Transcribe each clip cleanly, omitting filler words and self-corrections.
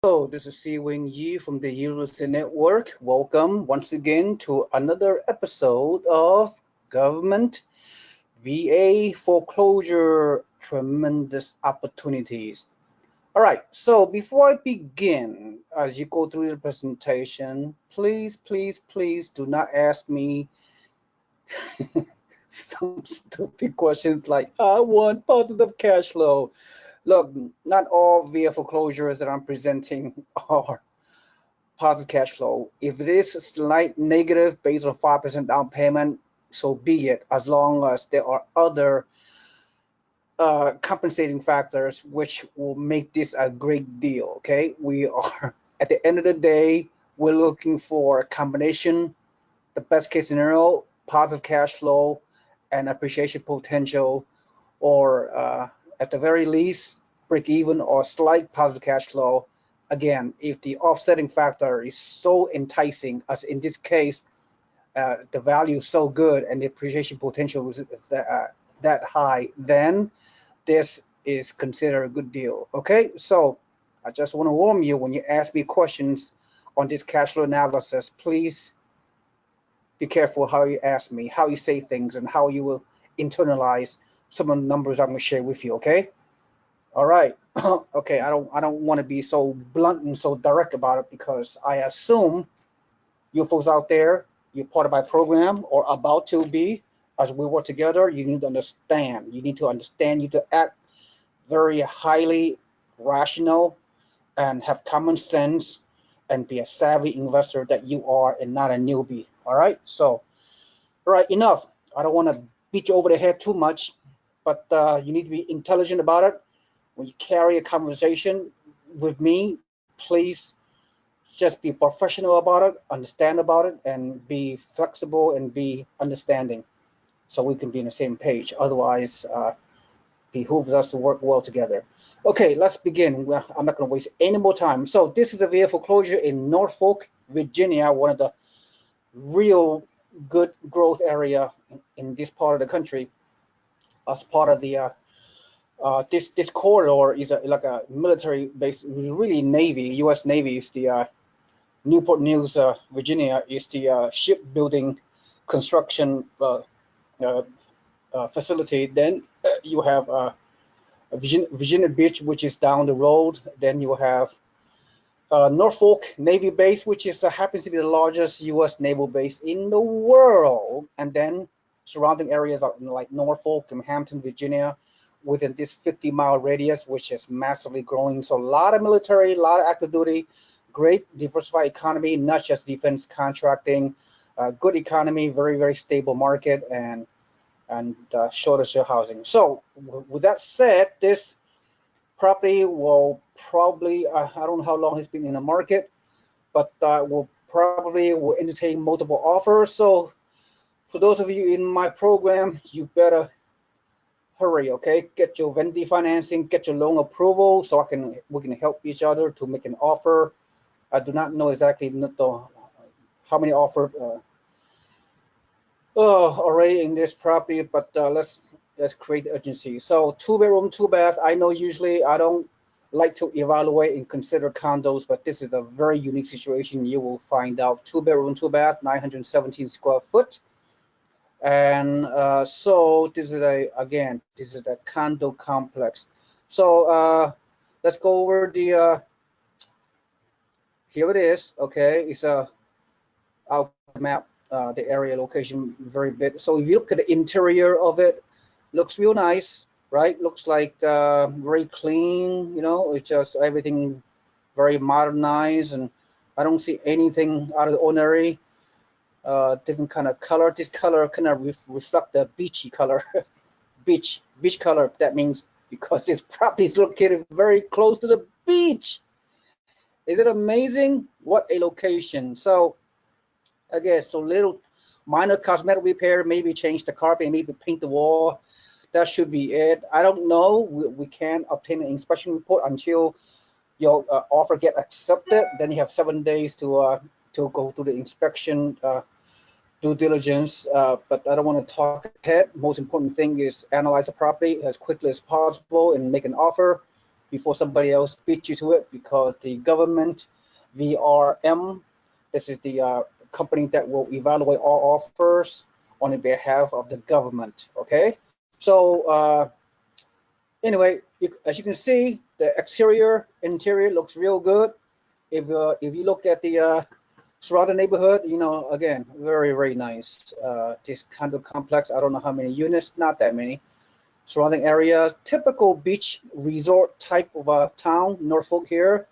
Hello, this is Seewing Yee from the Real Estate Network. Welcome once again to another episode of Government VA Foreclosure Tremendous Opportunities. All right, so before I begin, as you go through the presentation, please do not ask me some stupid questions like, I want positive cash flow. Look, not all VA foreclosures that I'm presenting are positive cash flow. If it is slight negative based on 5% down payment, so be it, as long as there are other compensating factors which will make this a great deal. Okay, we are at the end of the day, we're looking for a combination, the best case scenario, positive cash flow and appreciation potential, or at the very least, break even or slight positive cash flow. Again, if the offsetting factor is so enticing, as in this case, the value is so good and the appreciation potential is that high, then this is considered a good deal. Okay, so I just want to warn you, when you ask me questions on this cash flow analysis, please be careful how you ask me, how you say things, and how you will internalize some of the numbers I'm going to share with you. Okay. All right. Okay. I don't want to be so blunt and so direct about it, because I assume you folks out there, you're part of my program or about to be. As we work together, you need to understand. You need to understand. You need to act very highly rational and have common sense and be a savvy investor that you are, and not a newbie. All right. So, all right, enough. I don't want to beat you over the head too much, but you need to be intelligent about it. When you carry a conversation with me, please just be professional about it, understand about it, and be flexible and be understanding, so we can be on the same page. Otherwise, behooves us to work well together. Okay, let's begin. Well, I'm not going to waste any more time. So this is a VA foreclosure in Norfolk, Virginia, one of the real good growth area in this part of the country, as part of the this corridor is like a military base, really Navy, U.S. Navy is the Newport News, Virginia is the shipbuilding construction uh, facility. Then you have Virginia Beach, which is down the road. Then you have Norfolk Navy base, which is happens to be the largest U.S. naval base in the world, and then surrounding areas like Norfolk and Hampton, Virginia, within this 50-mile radius, which is massively growing. So a lot of military, a lot of active duty, great diversified economy, not just defense contracting, good economy, very stable market, and shortage of housing. So with that said, this property will probably, I don't know how long it's been in the market, but will entertain multiple offers. So for those of you in my program, you better hurry, okay? Get your vendor financing, get your loan approval, so we can help each other to make an offer. I do not know exactly how many offer already in this property, but let's create urgency. So 2 bedroom, 2 bath. I know usually I don't like to evaluate and consider condos, but this is a very unique situation. You will find out. 2 bedroom, 2 bath, 917 square foot. And so this is a condo complex. So let's go over the here it is. Okay, it's I'll put the map, the area location very big. So if you look at the interior of it, looks real nice, right? Looks like very clean. It's just everything very modernized, and I don't see anything out of the ordinary. Different kind of color. This color kind of reflect the beachy color, beach color. That means because this property is located very close to the beach. Is it amazing? What a location. So again, so little minor cosmetic repair, maybe change the carpet, maybe paint the wall. That should be it. I don't know. We can't obtain an inspection report until your offer get accepted. Then you have 7 days to go through the inspection due diligence. But I don't want to talk ahead. Most important thing is analyze the property as quickly as possible and make an offer. before somebody else beat you to it, because the government, VRM, this is the company that will evaluate all offers on the behalf of the government. Okay, so anyway, as you can see, the exterior, interior looks real good. If you look at the surrounding neighborhood, you know, again, very, very nice. This kind of complex, I don't know how many units, not that many. Surrounding area, typical beach resort type of a town, Norfolk here.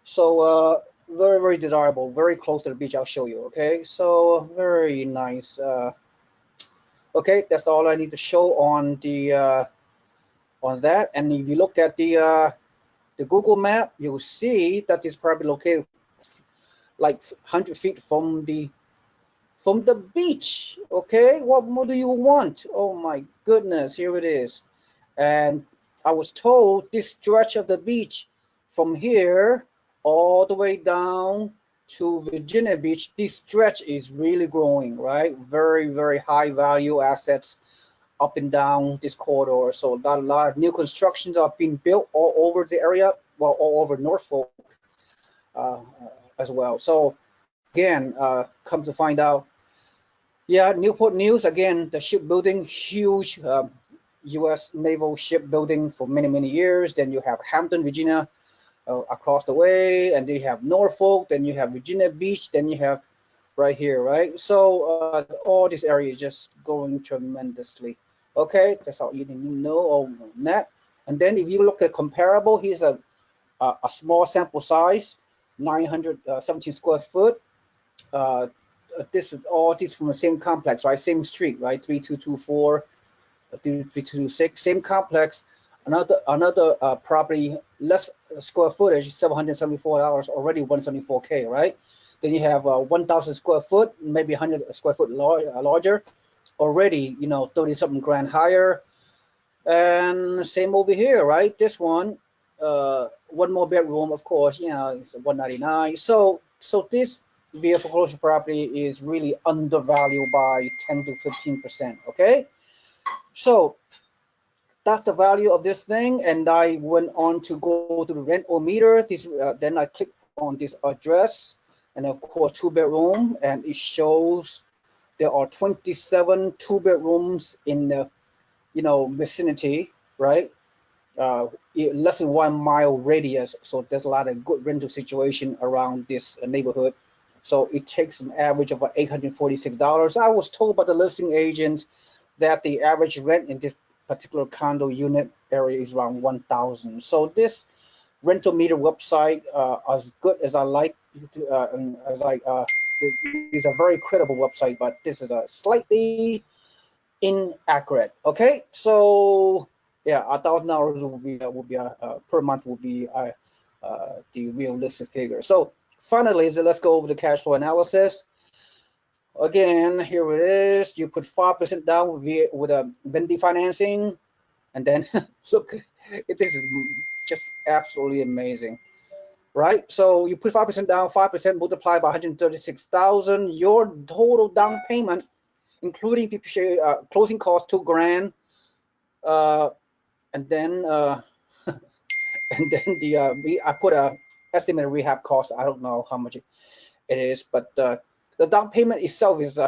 So very, very desirable, very close to the beach. I'll show you. Okay, so very nice. Okay, that's all I need to show on the on that. And if you look at the Google map, you'll see that it's probably located like 100 feet from the beach. Okay, what more do you want? Oh my goodness, here it is. And I was told this stretch of the beach from here all the way down to Virginia Beach, this stretch is really growing, right? Very, very high value assets up and down this corridor. So a lot of new constructions are being built all over the area, well, all over Norfolk uh, as well. So again, come to find out, yeah, Newport News, again, the shipbuilding, huge U.S. naval shipbuilding for many, many years. Then you have Hampton, Virginia, across the way, and then you have Norfolk, then you have Virginia Beach, then you have right here, right? So all this area is just growing tremendously. Okay, that's all you need to know on that. And then if you look at comparable, here's a small sample size, 917 square foot. Uh, this is all this from the same complex, right? Same street, right? 3224, 3226, same complex. Another property, less square footage, $774, already 174K, right? Then you have 1,000 square foot, maybe 100 square foot larger, already, you know, 30 something grand higher. And same over here, right? This one, one more bedroom, of course, you know, it's 199. So this via foreclosure property is really undervalued by 10 to 15%. Okay, so that's the value of this thing. And I went on to go to the rental meter. This then I click on this address, and of course 2-bedroom, and it shows there are 27 2-bedrooms in the, you know, vicinity, right? Less than 1 mile radius. So there's a lot of good rental situation around this neighborhood. So it takes an average of $846. I was told by the listing agent that the average rent in this particular condo unit area is around 1,000. So this rental meter website, as good as I like, and as I, it is a very credible website, but this is a slightly inaccurate. Okay, so yeah, $1,000 will be per month will be the realistic figure. So finally, so let's go over the cash flow analysis. Again, here it is. You put 5% down with a vending financing, and then look, this is just absolutely amazing, right? So you put 5% down, 5% multiplied by 136,000. Your total down payment, including depreciation, closing costs, 2 grand, and then and then I put a estimated rehab cost. I don't know how much it is, but the down payment itself is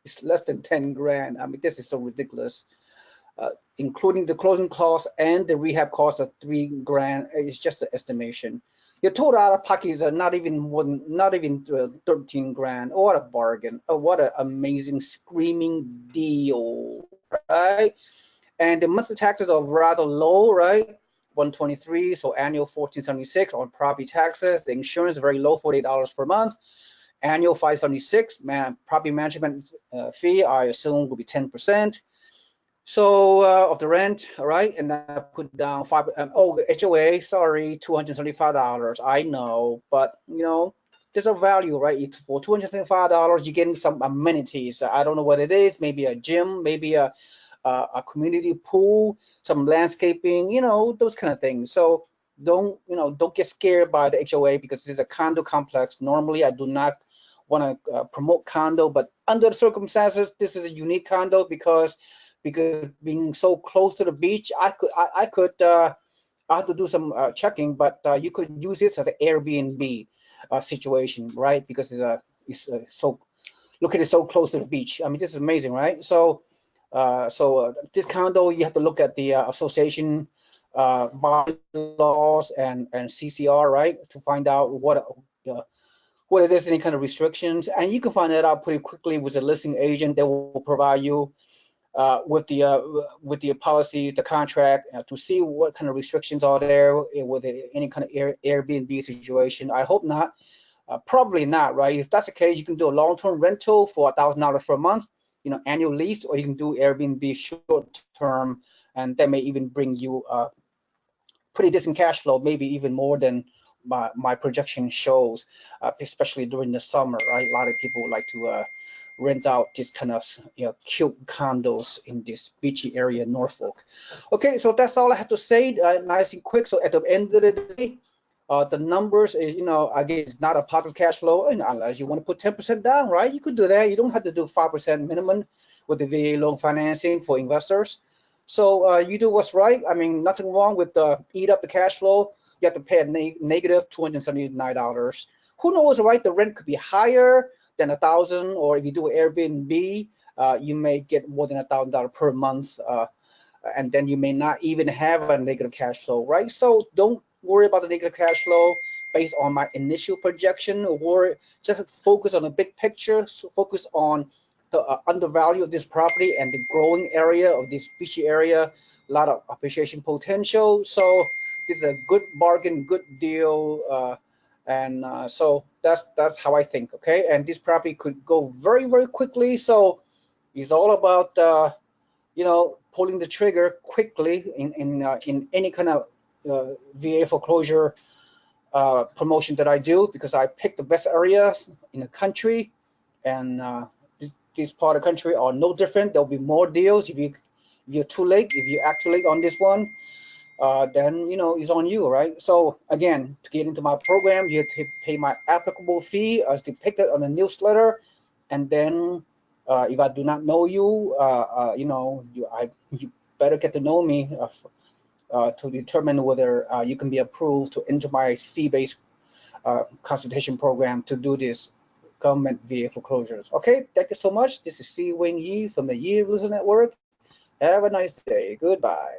it's less than 10 grand. I mean, this is so ridiculous. Including the closing costs and the rehab cost of 3 grand. It's just an estimation. Your total out of pocket is not even 13 grand. Oh, what a bargain! Oh, what an amazing screaming deal, right? And the monthly taxes are rather low, right? 123, so annual 1476 on property taxes. The insurance is very low, $48 per month. Annual 576. Property management fee, I assume, will be 10%. So of the rent, all right, and I put down HOA, sorry, $275. I know, but you know, there's a value, right? For $275, you're getting some amenities. I don't know what it is. Maybe a gym, maybe a community pool, some landscaping, you know, those kind of things. So don't get scared by the HOA because it's a condo complex. Normally, I do not want to promote condo, but under the circumstances, this is a unique condo because being so close to the beach, I could I have to do some checking, but you could use this as an Airbnb situation, right? Because it's so located so close to the beach. I mean, this is amazing, right? So, this condo, you have to look at the association bylaws and CCR, right, to find out what it is, any kind of restrictions, and you can find that out pretty quickly with a listing agent that will provide you with the policy, the contract, to see what kind of restrictions are there with any kind of Airbnb situation. I hope not. Probably not, right? If that's the case, you can do a long-term rental for $1,000 per month, annual lease, or you can do Airbnb short-term, and that may even bring you pretty decent cash flow, maybe even more than my projection shows, especially during the summer, right? A lot of people like to rent out this kind of cute condos in this beachy area in Norfolk. Okay, so that's all I have to say, nice and quick. So at the end of the day, the numbers is, again, it's not a positive cash flow, and unless you want to put 10% down, right? You could do that. You don't have to do 5% minimum with the VA loan financing for investors. So you do what's right. I mean, nothing wrong with eat up the cash flow. You have to pay a negative $279. Who knows, right? The rent could be higher than 1,000, or if you do Airbnb, you may get more than $1,000 per month, and then you may not even have a negative cash flow, right? So don't worry about the negative cash flow based on my initial projection, or just focus on the big picture. So focus on the undervalue of this property and the growing area of this beachy area, a lot of appreciation potential. So this is a good bargain, good deal, and so that's how I think. Okay, and this property could go very, very quickly. So it's all about pulling the trigger quickly in any kind of VA foreclosure promotion that I do, because I pick the best areas in the country, and this part of the country are no different. There'll be more deals. If you're too late, if you act too late on this one, then it's on you, right? So again, to get into my program, you have to pay my applicable fee as depicted on the newsletter, and then if I do not know you, you better get to know me to determine whether you can be approved to enter my fee-based consultation program to do this government VA foreclosures. Okay, thank you so much. This is Seewing Yee from the Yee Real Estate Network. Have a nice day. Goodbye.